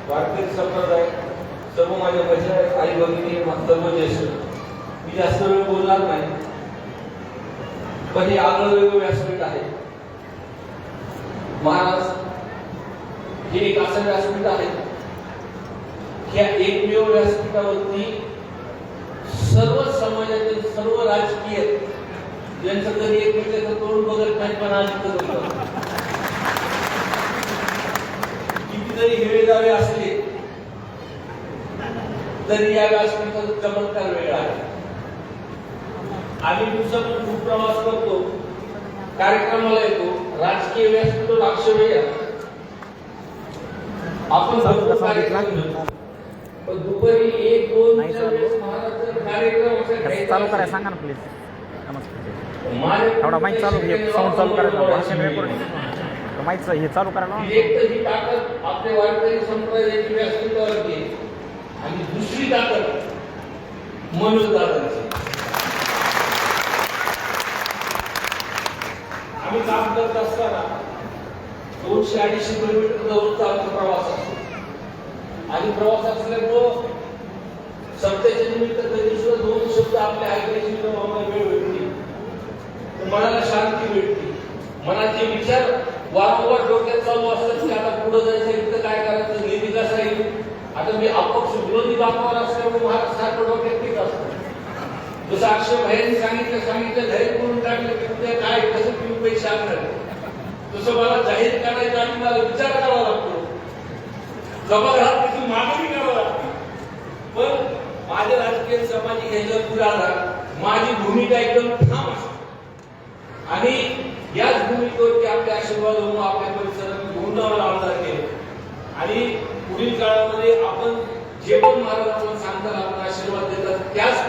वारकरी संप्रदाय, सर्व माझ्या बहिणी, आई भगिनी, सर्व ज्येष्ठ, मी जास्त वेळ बोलणार नाही, पण हे आगळं वेगळं व्यासपीठ आहे. महाराज हे एक असं व्यासपीठ आहे की या एकमेव व्यासपीठावरती सर्व समाजातील सर्व राजकीय ज्यांचं कधी एकमेकांचं तोंड बघत नाही पण आज कितीतरी हेवे जावे असले तरी या व्यासपीठाचा चमत्कार वेगळा आहे. आम्ही दिवसातून खूप प्रवास करतो, कार्यक्रमाला येतो, राजकीय व्यासपीठ अक्षरशः आपण दुपारी 1-2 कार्यक्रम चालू करा, सांगा ना प्लीज. नमस्कार. एवढा माईक चालू, साऊंड चालू करायचं, भाषण रेकॉर्डिंग माईकचं हे चालू करायला. एक तर ही ताकद आपल्या वारकरी संप्रदायाची व्यासपीठावरती आणि दुसरी ताकद मनोज दादांची. आम्ही काम करत असताना 200-250 किलोमीटर जवळचा आमचा प्रवास असतो आणि प्रवास असल्यामुळं सत्याच्या निमित्त कधी सुद्धा 2 शब्द आपल्या ऐकायची आम्हाला वेळ भेटते, मनाला शांती भेटते. मनाचे विचार वारंवार डोक्यात चालू असतात की आता पुढे जायचं, इथं काय करायचं, निधी कसा येईल. आता मी अपक्ष विरोधी बापावर असल्यामुळे मला सारखं डोक्यात तेच असतं. जसं अक्षय भाईंनी सांगितलं जाहीर करून टाकलं की उद्या काय कसं तुम्ही पैसे आणणार, तसं मला जाहीर करायचं आणि मला विचार करावा लागतो, जबाबदार त्याची मागणी करावी लागते. पण माझ्या राजकीय सामाजिक ह्याच्या पुढाला माझी भूमिका एकदम ठाम असते आणि याच भूमिकेवरती आपले आशीर्वाद होऊन आपल्या परिसरात घेऊन जाऊन आमदार केले आणि पुढील काळामध्ये आपण जे पण महाराज आपण सांगतात, आपण आशीर्वाद देतात, त्याच